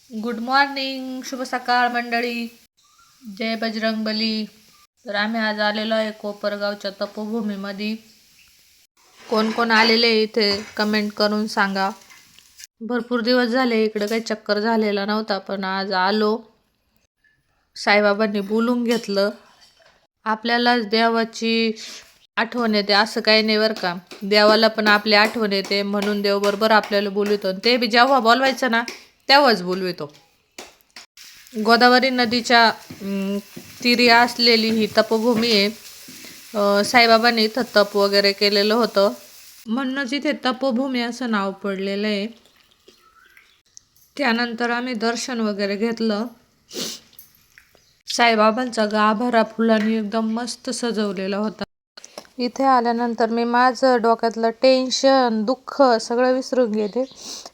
Good morning, शुभ सकाळ मंडळी. जय बजरंगबली. तर आम्ही आज आलेलो आहे कोपरगावच्या तपोभूमीमध्ये. कोण कोण आलेले इथे कमेंट करून सांगा. भरपूर दिवस झाले इकडे काही चक्कर झालेला नव्हता, पण आज आलो. साईबाबांनी बोलून घेतलं. आपल्याला देवाची आठवण येते असं काही नाही बरं का. देवाला पण आपली आठवण येते म्हणून देव बरोबर आपल्याला बोलवितो. ते बी जेव्हा बोलवायचं ना तेव्हाच बोलवितो. गोदावरी नदीच्या तीरी असलेली ही तपोभूमी आहे. साईबाबांनी इथं तप वगैरे केलेलं होतं म्हणूनच इथे तपोभूमी असं नाव पडलेलं आहे. त्यानंतर आम्ही दर्शन वगैरे घेतलं. साईबाबांचा गाभारा फुलांनी एकदम मस्त सजवलेला होता. इथे आल्यानंतर मी माझं डोक्यातलं टेन्शन दुःख सगळं विसरून गेले.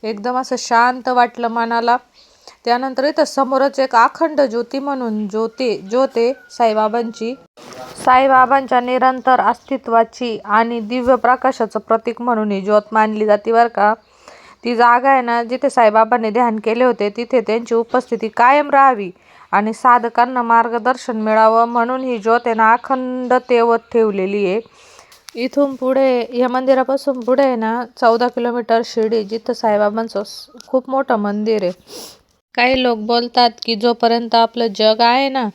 एकदम असं शांत वाटलं मनाला. त्यानंतर इथं समोरच एक अखंड ज्योती म्हणून ज्योते साईबाबांची, साईबाबांच्या निरंतर अस्तित्वाची आणि दिव्य प्रकाशाचं प्रतीक म्हणून ही ज्योत मानली जाते बरं का. ती जागा आहे ना जिथे साईबाबांनी ध्यान केले होते तिथे त्यांची उपस्थिती कायम राहावी आणि साधकांना मार्गदर्शन मिळावं म्हणून ही ज्योत आहे ना अखंड तेवत ठेवलेली आहे. इथून पुढे या मंदिरापासून पुढे आहे ना 14 किलोमीटर शिर्डी, जिथं साईबाबांचं खूप मोठं मंदिर आहे. काही लोक बोलतात की जोपर्यंत आपलं जग आहे ना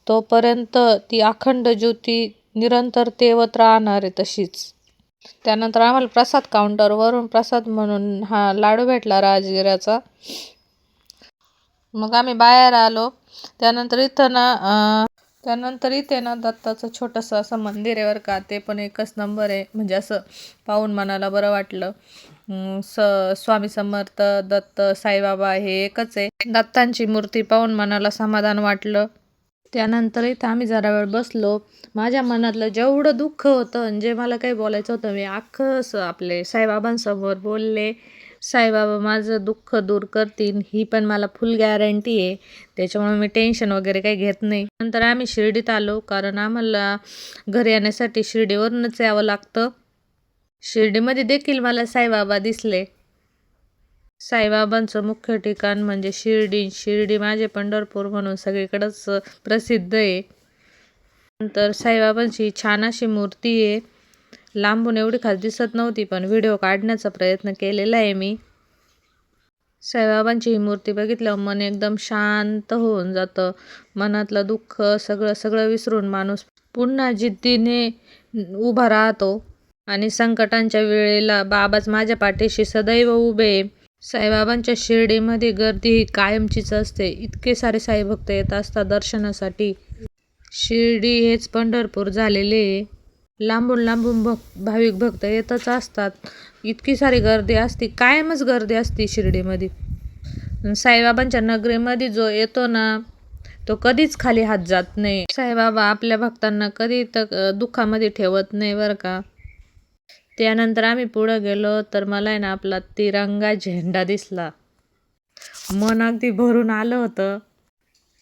तोपर्यंत ती अखंड ज्योती निरंतर तेवत राहणार आहे तशीच. त्यानंतर आम्हाला प्रसाद काउंटरवरून प्रसाद म्हणून हा लाडू भेटला राजगिऱ्याचा. मग आम्ही बाहेर आलो. त्यानंतर इथे ना दत्ताचं छोटंसं असं मंदिर आहे बरं का. ते पण एकच नंबर आहे. म्हणजे असं पाहून मनाला बरं वाटलं. स्वामी समर्थ, दत्त, साईबाबा हे एकच आहे. दत्तांची मूर्ती पाहून मनाला समाधान वाटलं. त्यानंतर इथं आम्ही जरा वेळ बसलो. माझ्या मनातलं जेवढं दुःख होतं आणि जे मला काही बोलायचं होतं मी अख्खं आपले साईबाबांसमोर बोलले. साईबाबा माझं दुःख दूर करतील ही पण मला फुल गॅरंटी आहे. त्याच्यामुळे मी टेन्शन वगैरे काही घेत नाही. नंतर आम्ही शिर्डीत आलो कारण आम्हाला घरी येण्यासाठी शिर्डीवरूनच यावं लागतं. शिर्डीमध्ये देखील मला साईबाबा दिसले. साईबाबांचं मुख्य ठिकाण म्हणजे शिर्डी माझे पंढरपूर म्हणून सगळीकडंच प्रसिद्ध आहे. नंतर साईबाबांची छान अशी मूर्ती आहे. लांबून एवढी खास दिसत नव्हती पण व्हिडिओ काढण्याचा प्रयत्न केलेला आहे मी. साईबाबांची ही मूर्ती बघितल्यावर मन एकदम शांत होऊन जातं. मनातलं दुःख सगळं विसरून माणूस पुन्हा जिद्दीने उभा राहतो आणि संकटांच्या वेळेला बाबाच माझ्या पाठीशी सदैव उभे. साईबाबांच्या शिर्डीमध्ये गर्दी ही कायमचीच असते. इतके सारे साईभक्त येत असतात दर्शनासाठी. शिर्डी हेच पंढरपूर झालेले. लांबून भाविक भक्त येतच असतात. इतकी सारी गर्दी असते, कायमच गर्दी असते शिर्डीमध्ये. साईबाबांच्या नगरीमध्ये जो येतो ना तो कधीच खाली हात जात नाही. साईबाबा आपल्या भक्तांना कधी दुःखामध्ये ठेवत नाही बरं का. त्यानंतर आम्ही पुढे गेलो तर मला आहे ना आपला तिरंगा झेंडा दिसला. मन अगदी भरून आलं होतं.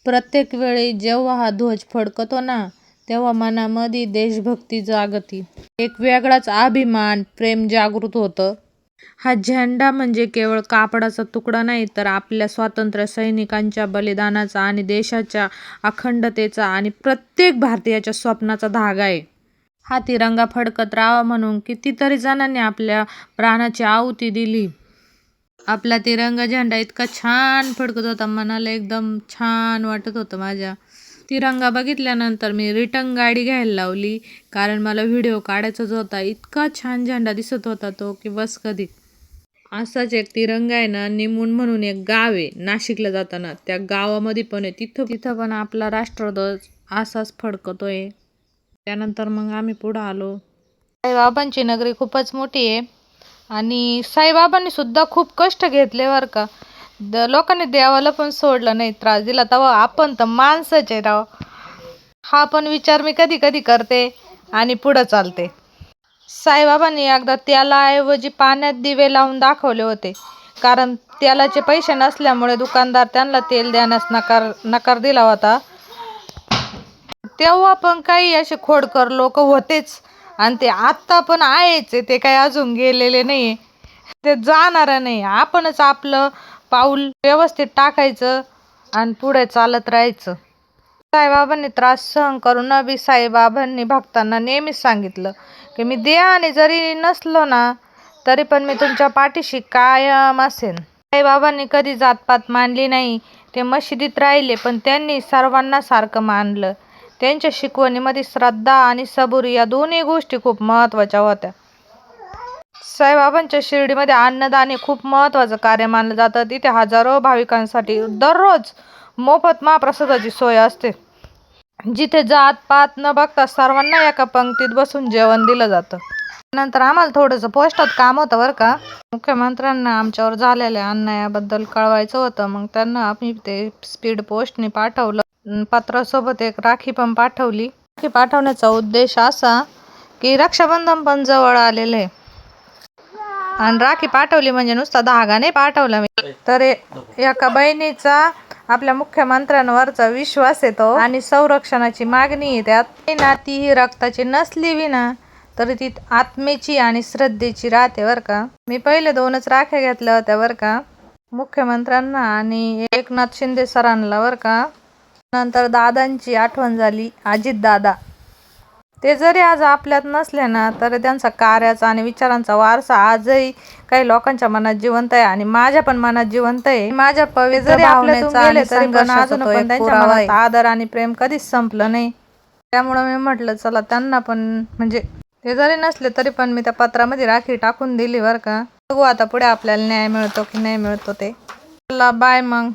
प्रत्येक वेळी जेव्हा हा ध्वज फडकतो ना तेव्हा मनामध्ये देशभक्ती जागती. एक वेगळाच अभिमान, प्रेम जागृत होतं. हा झेंडा म्हणजे केवळ कापडाचा तुकडा नाही तर आपल्या स्वातंत्र्य सैनिकांच्या बलिदानाचा आणि देशाच्या अखंडतेचा आणि प्रत्येक भारतीयाच्या स्वप्नाचा धागा आहे. हा तिरंगा फडकत राहावा म्हणून कितीतरी जणांनी आपल्या प्राणाची आहुती दिली. आपला तिरंगा झेंडा इतका छान फडकत होता, मनाला एकदम छान वाटत होतं माझ्या. तिरंगा बघितल्यानंतर मी रिटर्न गाडी घ्यायला लावली कारण मला व्हिडिओ काढायचाच होता. इतका छान झेंडा दिसत होता तो की बस कधी. असाच एक तिरंगा आहे ना निमून म्हणून एक गाव आहे नाशिकला जाताना, त्या गावामध्ये पण आहे. तिथं पण आपला राष्ट्रध्वज असाच फडकतोय. त्यानंतर मग आम्ही पुढं आलो. साईबाबांची नगरी खूपच मोठी आहे आणि साईबाबांनी सुद्धा खूप कष्ट घेतले बरं का. लोकांनी देवाला पण सोडलं नाही, त्रास दिला. तेव्हा आपण तर माणसंच आहे राव. हा पण विचार मी कधी कधी करते आणि पुढं चालते. साईबाबांनी एकदा तेलाऐवजी पाण्यात दिवे लावून दाखवले होते कारण तेलाचे पैसे नसल्यामुळे दुकानदार त्यांना तेल देण्यास नकार दिला होता. तेव्हा पण काही असे खोडकर लोक होतेच आणि ते आत्ता पण आहेच. ते काही अजून गेलेले नाही, ते जाणार नाही. आपणच आपलं पाऊल व्यवस्थित टाकायचं आणि पुढे चालत राहायचं. साईबाबांनी त्रास सहन करून बी साईबाबांनी भक्तांना नेहमीच सांगितलं की मी देहाने जरी नसलो ना तरी पण मी तुमच्या पाठीशी कायम असेन. साईबाबांनी कधी जातपात मानली नाही. ते मशिदीत राहिले पण त्यांनी सर्वांना सारखं मानलं. त्यांच्या शिकवणीमध्ये श्रद्धा आणि सबुरी या दोन्ही गोष्टी खूप महत्त्वाच्या होत्या. साईबाबांच्या शिर्डीमध्ये अन्नदान हे खूप महत्त्वाचं कार्य मानलं जातं. तिथे हजारो भाविकांसाठी दररोज मोफत महाप्रसादाची सोय असते. जिथे जात पात न बघता सर्वांना एका पंक्तीत बसून जेवण दिलं जातं. नंतर आम्हाला थोडंसं पोस्टात काम होतं बरं का. मुख्यमंत्र्यांना आमच्यावर झालेल्या अन्यायाबद्दल कळवायचं होतं. मग त्यांना आम्ही ते स्पीड पोस्टने पाठवलं. पत्रासोबत एक राखी पण पाठवली. राखी पाठवण्याचा उद्देश असा की रक्षाबंधन पण जवळ आलेलं आहे आणि राखी पाठवली म्हणजे नुसता धागा नाही पाठवला मी, तर एका बहिणीचा आपल्या मुख्यमंत्र्यांवरचा विश्वास येतो आणि संरक्षणाची मागणी आहे त्यात. नाती ही रक्ताची नसली विना तरी ती आत्मेची आणि श्रद्धेची राहते बरं का. मी पहिले 2च राख्या घेतल्या होत्या बरं का, मुख्यमंत्र्यांना आणि एकनाथ शिंदे सरांना बरं का. नंतर दादांची आठवण झाली, अजित दादा. ते जरी आज आपल्यात नसले ना तरी त्यांचा कार्याचा आणि विचारांचा वारसा आजही काही लोकांच्या मनात जिवंत आहे आणि माझ्या पण मनात जिवंत आहे. माझ्या पवित्र भावनेतून गेले तरी पण अजून पण त्यांच्या मनात आदर आणि प्रेम कधीच संपलं नाही. त्यामुळे मी म्हटलं चला त्यांना पण म्हणजे ते जरी नसले तरी पण मी त्या पत्रामध्ये राखी टाकून दिली बरं का. बघू आता पुढे आपल्याला न्याय मिळतो की नाही मिळतो ते. चला बाय मग.